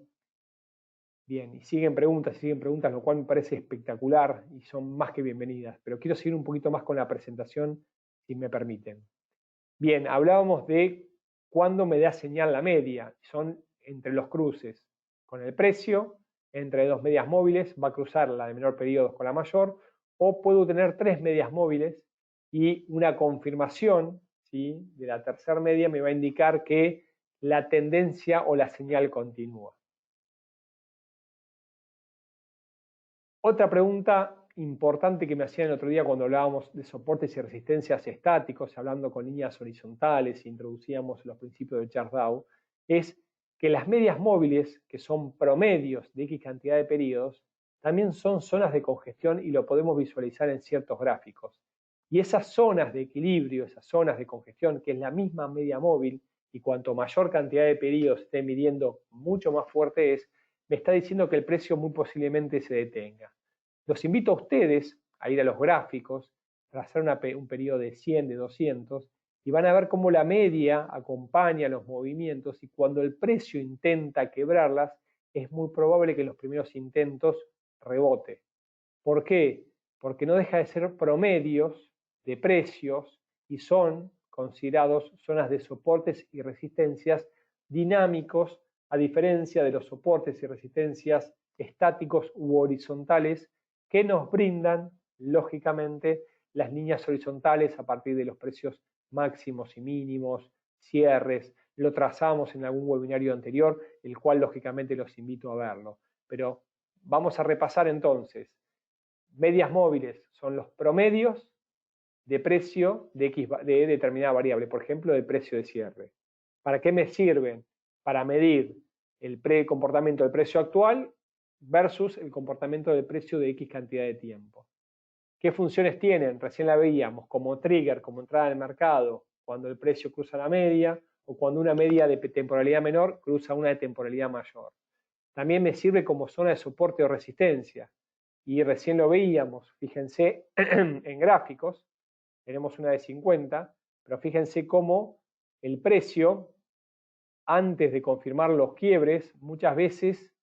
Bien, y siguen preguntas, lo cual me parece espectacular y son más que bienvenidas. Pero quiero seguir un poquito más con la presentación, si me permiten. Bien, hablábamos de cuándo me da señal la media. Son entre los cruces con el precio, entre dos medias móviles, va a cruzar la de menor periodo con la mayor, o puedo tener tres medias móviles y una confirmación, ¿sí? De la tercera media me va a indicar que la tendencia o la señal continúa. Otra pregunta importante que me hacían el otro día cuando hablábamos de soportes y resistencias estáticos, hablando con líneas horizontales, introducíamos los principios de Charles-Dow, es que las medias móviles, que son promedios de X cantidad de periodos, también son zonas de congestión y lo podemos visualizar en ciertos gráficos. Y esas zonas de equilibrio, esas zonas de congestión, que es la misma media móvil, y cuanto mayor cantidad de periodos esté midiendo, mucho más fuerte es, me está diciendo que el precio muy posiblemente se detenga. Los invito a ustedes a ir a los gráficos, trazar un periodo de 100, de 200, y van a ver cómo la media acompaña los movimientos y cuando el precio intenta quebrarlas, es muy probable que en los primeros intentos rebote. ¿Por qué? Porque no deja de ser promedios de precios y son considerados zonas de soportes y resistencias dinámicos, a diferencia de los soportes y resistencias estáticos u horizontales que nos brindan, lógicamente, las líneas horizontales a partir de los precios máximos y mínimos, cierres. Lo trazamos en algún webinario anterior, el cual lógicamente los invito a verlo. Pero vamos a repasar entonces. Medias móviles son los promedios de precio de determinada variable, por ejemplo, del precio de cierre. ¿Para qué me sirven? Para medir el comportamiento del precio actual versus el comportamiento del precio de X cantidad de tiempo. ¿Qué funciones tienen? Recién la veíamos como trigger, como entrada al mercado, cuando el precio cruza la media o cuando una media de temporalidad menor cruza una de temporalidad mayor. También me sirve como zona de soporte o resistencia. Y recién lo veíamos, fíjense en gráficos, tenemos una de 50, pero fíjense cómo el precio, antes de confirmar los quiebres, muchas veces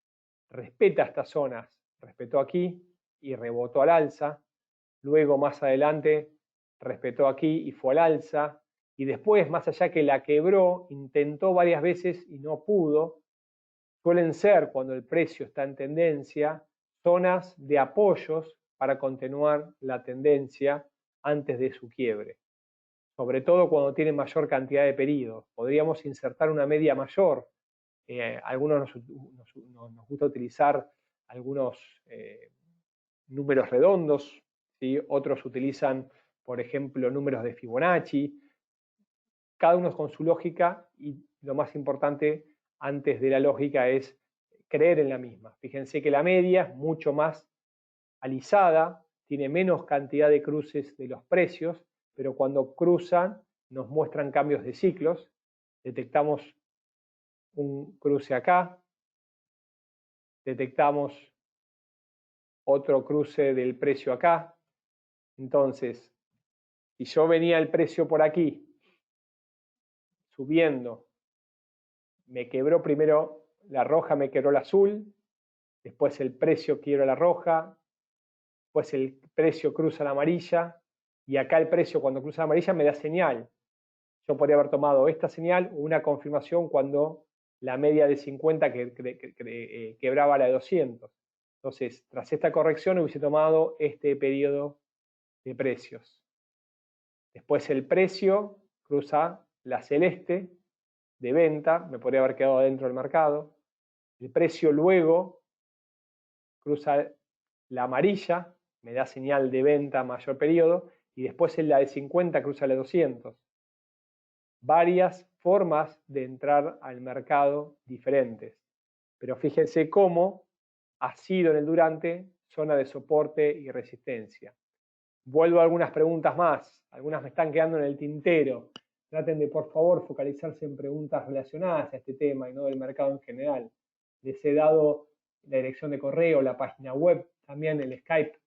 respeta estas zonas. Respetó aquí y rebotó al alza, luego más adelante respetó aquí y fue al alza, y después, más allá que la quebró, intentó varias veces y no pudo. Suelen ser, cuando el precio está en tendencia, zonas de apoyos para continuar la tendencia antes de su quiebre. Sobre todo cuando tiene mayor cantidad de periodos. Podríamos insertar una media mayor. Algunos nos gusta utilizar algunos números redondos, ¿sí? Otros utilizan, por ejemplo, números de Fibonacci. Cada uno con su lógica y lo más importante antes de la lógica es creer en la misma. Fíjense que la media es mucho más alisada, tiene menos cantidad de cruces de los precios, pero cuando cruzan nos muestran cambios de ciclos. Detectamos un cruce acá, detectamos otro cruce del precio acá. Entonces, si yo venía el precio por aquí, subiendo, me quebró primero la roja, me quebró la azul, después el precio quiebra la roja, después el precio cruza la amarilla, y acá el precio cuando cruza la amarilla me da señal. Yo podría haber tomado esta señal o una confirmación cuando la media de 50 quebraba la de 200. Entonces, tras esta corrección hubiese tomado este periodo de precios. Después el precio cruza la celeste de venta, me podría haber quedado dentro del mercado. El precio luego cruza la amarilla, me da señal de venta mayor periodo, y después en la de 50 cruza la de 200. Varias formas de entrar al mercado diferentes. Pero fíjense cómo ha sido en el durante zona de soporte y resistencia. Vuelvo a algunas preguntas más, algunas me están quedando en el tintero. Traten de, por favor, focalizarse en preguntas relacionadas a este tema y no del mercado en general. Les he dado la dirección de correo, la página web, también el Skype,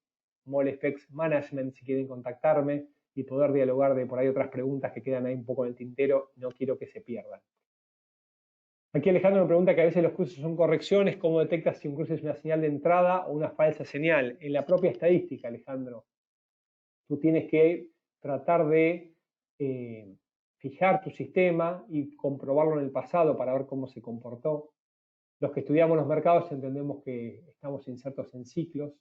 MallFX Management, si quieren contactarme y poder dialogar de por ahí otras preguntas que quedan ahí un poco en el tintero, no quiero que se pierdan. Aquí Alejandro me pregunta que a veces los cruces son correcciones, ¿cómo detectas si un cruce es una señal de entrada o una falsa señal? En la propia estadística, Alejandro. Tú tienes que tratar de fijar tu sistema y comprobarlo en el pasado para ver cómo se comportó. Los que estudiamos los mercados entendemos que estamos insertos en ciclos,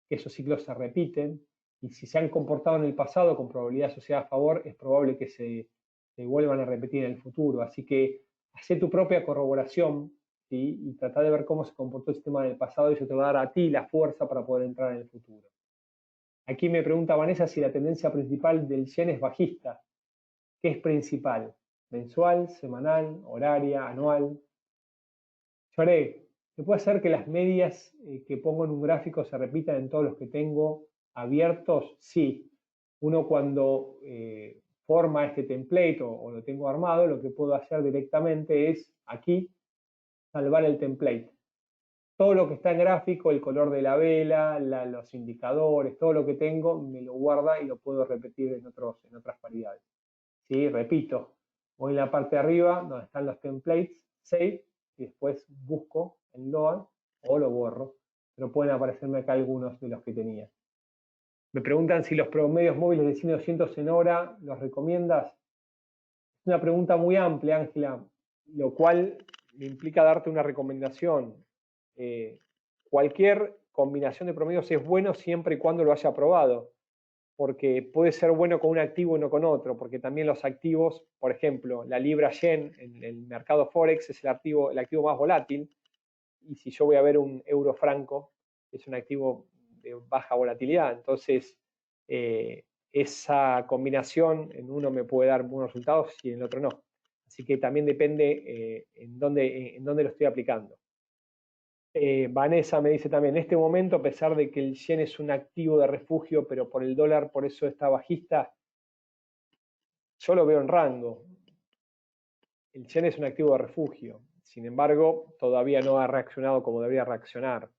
que esos ciclos se repiten, y si se han comportado en el pasado con probabilidad asociada a favor, es probable que se se vuelvan a repetir en el futuro. Así que hacé tu propia corroboración, ¿sí? Y trata de ver cómo se comportó el sistema en el pasado y eso te va a dar a ti la fuerza para poder entrar en el futuro. Aquí me pregunta Vanessa si la tendencia principal del yen es bajista. ¿Qué es principal? ¿Mensual, semanal, horaria, anual? Lloré. ¿Se puede hacer que las medias que pongo en un gráfico se repitan en todos los que tengo abiertos? Sí. Uno cuando forma este template o lo tengo armado, lo que puedo hacer directamente es aquí salvar el template. Todo lo que está en gráfico, el color de la vela, los indicadores, todo lo que tengo, me lo guarda y lo puedo repetir en otras paridades. ¿Sí? Repito, voy en la parte de arriba donde están los templates, save, y después busco en load o lo borro. Pero pueden aparecerme acá algunos de los que tenía. Me preguntan si los promedios móviles de 100 y 200 en hora los recomiendas. Es una pregunta muy amplia, Ángela, lo cual me implica darte una recomendación. Cualquier combinación de promedios es bueno siempre y cuando lo haya probado, porque puede ser bueno con un activo y no con otro, porque también los activos, por ejemplo, la libra yen en el mercado Forex es el activo más volátil, y si yo voy a ver un euro franco, es un activo de baja volatilidad, entonces esa combinación en uno me puede dar buenos resultados y en el otro no. Así que también depende en dónde lo estoy aplicando. Vanessa me dice también, en este momento, a pesar de que el yen es un activo de refugio, pero por el dólar, por eso está bajista, yo lo veo en rango. El yen es un activo de refugio, sin embargo, todavía no ha reaccionado como debería reaccionar,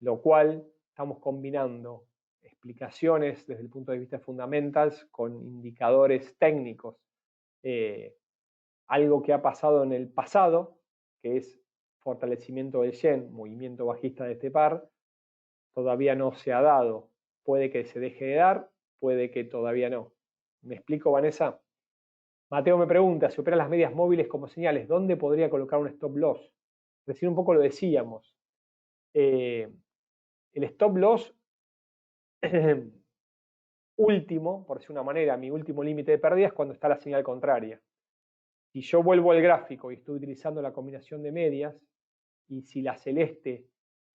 lo cual estamos combinando explicaciones desde el punto de vista fundamentals con indicadores técnicos. Algo que ha pasado en el pasado, que es fortalecimiento del yen, movimiento bajista de este par, todavía no se ha dado. Puede que se deje de dar, puede que todavía no. ¿Me explico, Vanessa? Mateo me pregunta, si opera las medias móviles como señales, ¿dónde podría colocar un stop loss? Recién un poco lo decíamos. El stop loss último, por decir una manera, mi último límite de pérdida es cuando está la señal contraria. Si yo vuelvo al gráfico y estoy utilizando la combinación de medias, y si la celeste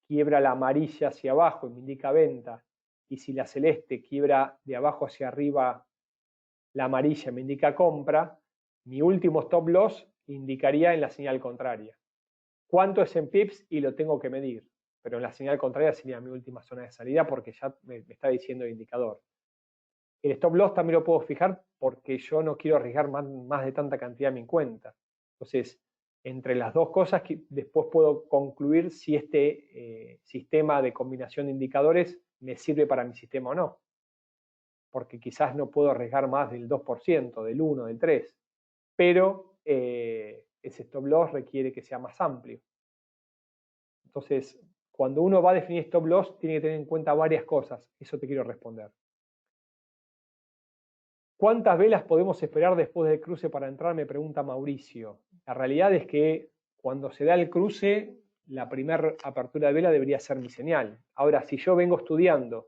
quiebra la amarilla hacia abajo y me indica venta, y si la celeste quiebra de abajo hacia arriba la amarilla me indica compra, mi último stop loss indicaría en la señal contraria. ¿Cuánto es en pips? Y lo tengo que medir, pero en la señal contraria sería mi última zona de salida porque ya me está diciendo el indicador. El stop loss también lo puedo fijar porque yo no quiero arriesgar más de tanta cantidad en mi cuenta. Entonces, entre las dos cosas, después puedo concluir si este sistema de combinación de indicadores me sirve para mi sistema o no. Porque quizás no puedo arriesgar más del 2%, del 1%, del 3%, pero ese stop loss requiere que sea más amplio. Entonces, cuando uno va a definir stop loss, tiene que tener en cuenta varias cosas. Eso te quiero responder. ¿Cuántas velas podemos esperar después del cruce para entrar? Me pregunta Mauricio. La realidad es que cuando se da el cruce, la primera apertura de vela debería ser mi señal. Ahora, si yo vengo estudiando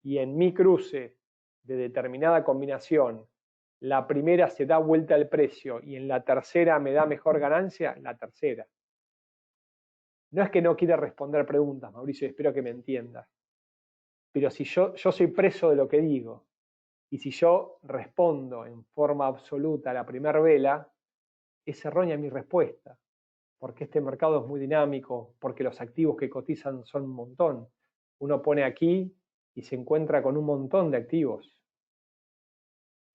y en mi cruce de determinada combinación, la primera se da vuelta al precio y en la tercera me da mejor ganancia, la tercera. No es que no quiera responder preguntas, Mauricio, espero que me entiendas. Pero si yo soy preso de lo que digo, y si yo respondo en forma absoluta a la primera vela, es errónea mi respuesta, porque este mercado es muy dinámico, porque los activos que cotizan son un montón. Uno pone aquí y se encuentra con un montón de activos,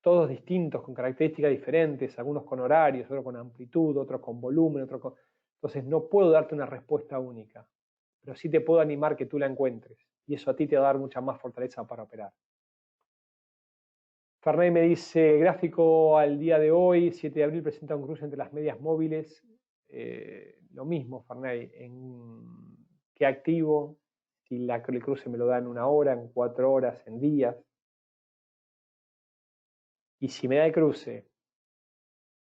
todos distintos, con características diferentes, algunos con horarios, otros con amplitud, otros con volumen, otros con... Entonces no puedo darte una respuesta única, pero sí te puedo animar que tú la encuentres, y eso a ti te va a dar mucha más fortaleza para operar. Ferney me dice, gráfico al día de hoy, 7 de abril, presenta un cruce entre las medias móviles. Lo mismo, Ferney, ¿en qué activo? Si el cruce me lo da en 1 hora, en 4 horas, en días. Y si me da el cruce,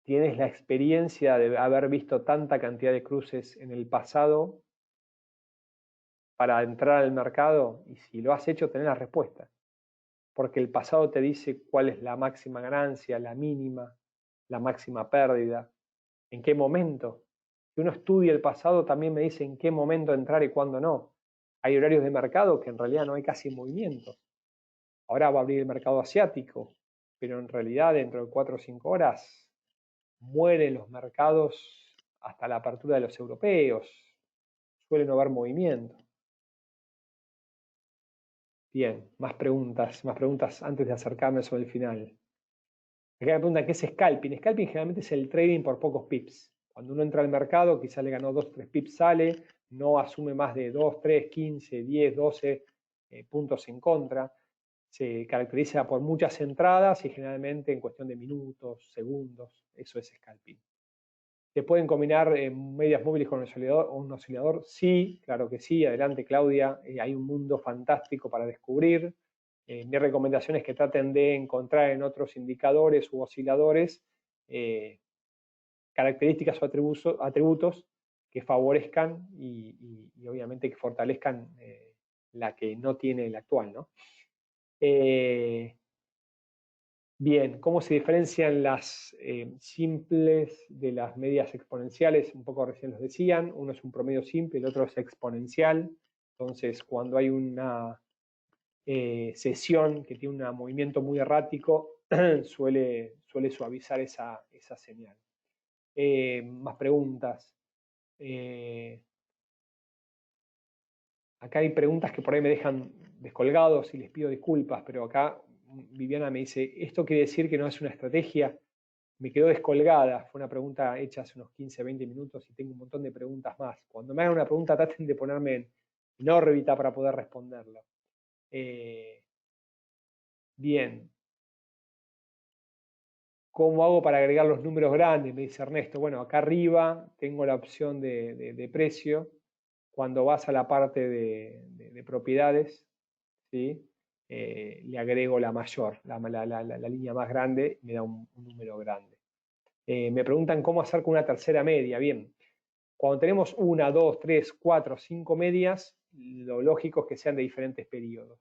tienes la experiencia de haber visto tanta cantidad de cruces en el pasado para entrar al mercado, y si lo has hecho, tenés la respuesta. Porque el pasado te dice cuál es la máxima ganancia, la mínima, la máxima pérdida, en qué momento. Si uno estudia el pasado también me dice en qué momento entrar y cuándo no. Hay horarios de mercado que en realidad no hay casi movimiento. Ahora va a abrir el mercado asiático, pero en realidad dentro de 4 o 5 horas mueren los mercados hasta la apertura de los europeos. Suele no haber movimiento. Bien, más preguntas antes de acercarme sobre el final. Acá me preguntan qué es scalping. Scalping generalmente es el trading por pocos pips. Cuando uno entra al mercado, quizá le ganó 2 o 3 pips, sale, no asume más de 2, 3, 15, 10, 12 puntos en contra. Se caracteriza por muchas entradas y generalmente en cuestión de minutos, segundos. Eso es scalping. ¿Se pueden combinar medias móviles con un oscilador? Sí, claro que sí. Adelante, Claudia. Hay un mundo fantástico para descubrir. Mi recomendación es que traten de encontrar en otros indicadores u osciladores características o atributos que favorezcan y obviamente que fortalezcan la que no tiene el actual, ¿no? Bien, ¿cómo se diferencian las simples de las medias exponenciales? Un poco recién los decían, uno es un promedio simple, el otro es exponencial. Entonces, cuando hay una sesión que tiene un movimiento muy errático, suele suavizar esa señal. Más preguntas. Acá hay preguntas que por ahí me dejan descolgados y les pido disculpas, pero acá Viviana me dice, ¿esto quiere decir que no es una estrategia? Me quedó descolgada, fue una pregunta hecha hace unos 15, 20 minutos y tengo un montón de preguntas más. Cuando me hagan una pregunta traten de ponerme en órbita para poder responderlo. Bien. ¿Cómo hago para agregar los números grandes? Me dice Ernesto. Bueno, acá arriba tengo la opción de precio. Cuando vas a la parte de propiedades, ¿sí? Le agrego la mayor, la línea más grande, me da un número grande. Me preguntan cómo hacer con una tercera media. Bien, cuando tenemos 1, 2, 3, 4, 5 medias, lo lógico es que sean de diferentes periodos.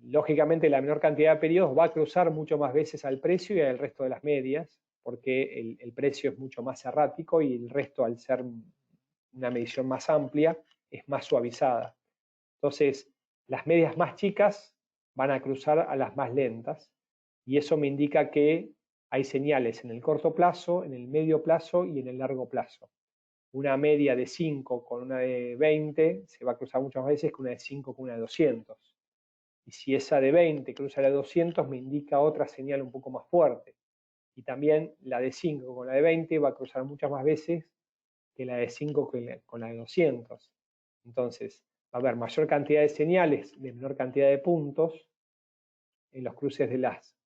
Lógicamente, la menor cantidad de periodos va a cruzar mucho más veces al precio y al resto de las medias, porque el precio es mucho más errático y el resto, al ser una medición más amplia, es más suavizada. Entonces, las medias más chicas van a cruzar a las más lentas y eso me indica que hay señales en el corto plazo, en el medio plazo y en el largo plazo. Una media de 5 con una de 20 se va a cruzar muchas veces que una de 5 con una de 200. Y si esa de 20 cruza la de 200 me indica otra señal un poco más fuerte. Y también la de 5 con la de 20 va a cruzar muchas más veces que la de 5 con la de 200. Entonces, va a haber mayor cantidad de señales de menor cantidad de puntos en los cruces de las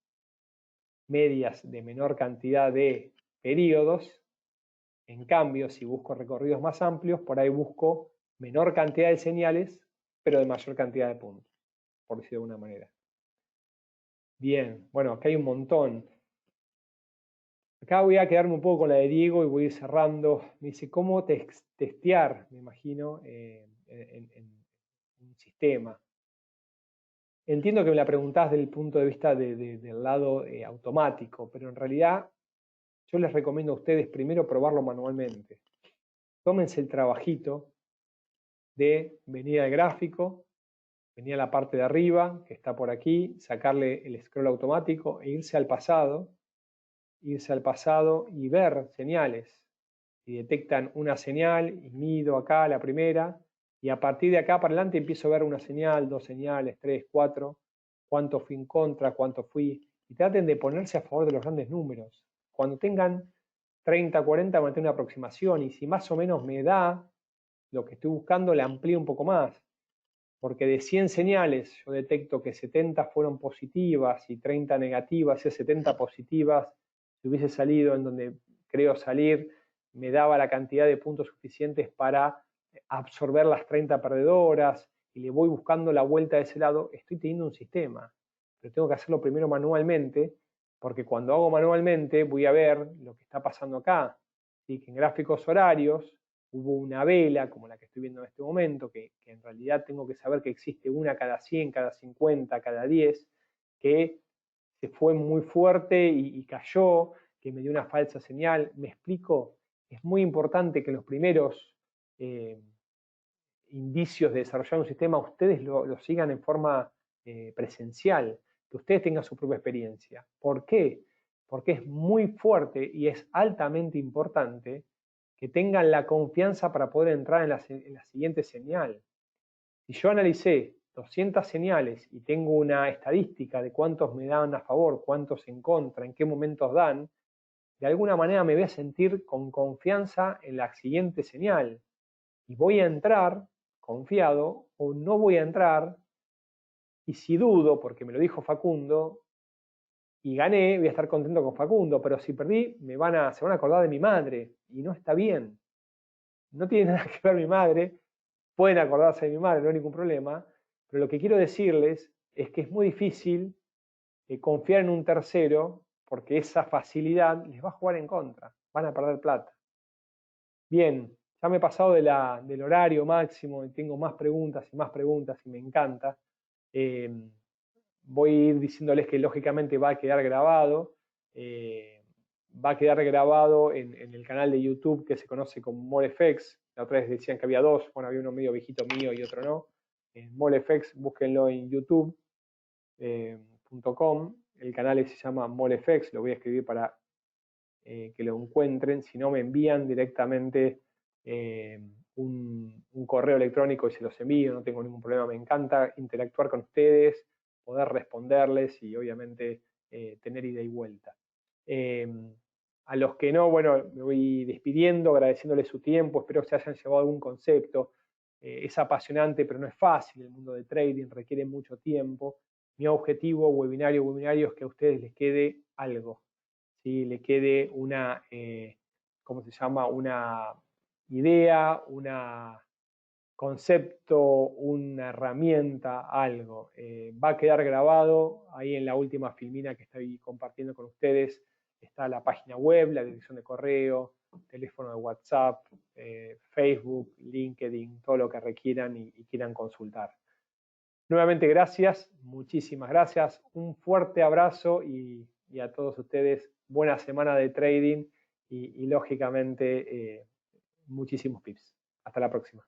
medias de menor cantidad de periodos. En cambio, si busco recorridos más amplios, por ahí busco menor cantidad de señales, pero de mayor cantidad de puntos, por decirlo de alguna manera. Bien, bueno, acá hay un montón. Acá voy a quedarme un poco con la de Diego y voy a ir cerrando. Me dice, ¿cómo testear, me imagino, en un sistema? Entiendo que me la preguntás desde el punto de vista del lado automático, pero en realidad yo les recomiendo a ustedes primero probarlo manualmente. Tómense el trabajito de venir al gráfico, venir a la parte de arriba, que está por aquí, sacarle el scroll automático e irse al pasado y ver señales. Si detectan una señal, y mido acá la primera, y a partir de acá para adelante empiezo a ver una señal, 2 señales, 3, 4, cuánto fui en contra, cuánto fui, y traten de ponerse a favor de los grandes números. Cuando tengan 30, 40, mantengo una aproximación, y si más o menos me da lo que estoy buscando, le amplío un poco más. Porque de 100 señales yo detecto que 70 fueron positivas y 30 negativas, y 70 positivas, si hubiese salido en donde creo salir, me daba la cantidad de puntos suficientes para absorber las 30 perdedoras y le voy buscando la vuelta de ese lado, estoy teniendo un sistema, pero tengo que hacerlo primero manualmente, porque cuando hago manualmente voy a ver lo que está pasando acá, ¿sí? Que en gráficos horarios hubo una vela, como la que estoy viendo en este momento, que en realidad tengo que saber que existe una cada 100, cada 50, cada 10, que se fue muy fuerte y cayó, que me dio una falsa señal. ¿Me explico? Es muy importante que los primeros indicios de desarrollar un sistema ustedes lo sigan en forma presencial, que ustedes tengan su propia experiencia. ¿Por qué? Porque es muy fuerte y es altamente importante que tengan la confianza para poder entrar en la siguiente señal. Si yo analicé 200 señales y tengo una estadística de cuántos me dan a favor, cuántos en contra, en qué momentos dan, de alguna manera me voy a sentir con confianza en la siguiente señal. Y voy a entrar confiado o no voy a entrar, y si dudo, porque me lo dijo Facundo, y gané, voy a estar contento con Facundo, pero si perdí, se van a acordar de mi madre, y no está bien. No tiene nada que ver mi madre, pueden acordarse de mi madre, no hay ningún problema, pero lo que quiero decirles es que es muy difícil confiar en un tercero, porque esa facilidad les va a jugar en contra, van a perder plata. Bien, ya me he pasado del horario máximo y tengo más preguntas y me encanta. Voy a ir diciéndoles que lógicamente va a quedar grabado. Va a quedar grabado en el canal de YouTube que se conoce como MoleFX. La otra vez decían que había dos, bueno, había uno medio viejito mío y otro no. MoleFX, búsquenlo en youtube.com. El canal se llama MoleFX, lo voy a escribir para que lo encuentren. Si no, me envían directamente un correo electrónico y se los envío, no tengo ningún problema. Me encanta interactuar con ustedes, poder responderles y obviamente tener ida y vuelta. A los que no, bueno, me voy despidiendo, agradeciéndoles su tiempo, espero que se hayan llevado algún concepto. Es apasionante, pero no es fácil. El mundo de trading requiere mucho tiempo. Mi objetivo, webinario, es que a ustedes les quede algo, ¿sí? Le quede una, ¿cómo se llama? Una idea, un concepto, una herramienta, algo. Va a quedar grabado ahí en la última filmina que estoy compartiendo con ustedes. Está la página web, la dirección de correo, teléfono de WhatsApp, Facebook, LinkedIn, todo lo que requieran y quieran consultar. Nuevamente gracias, muchísimas gracias, un fuerte abrazo y a todos ustedes buena semana de trading y lógicamente muchísimos tips. Hasta la próxima.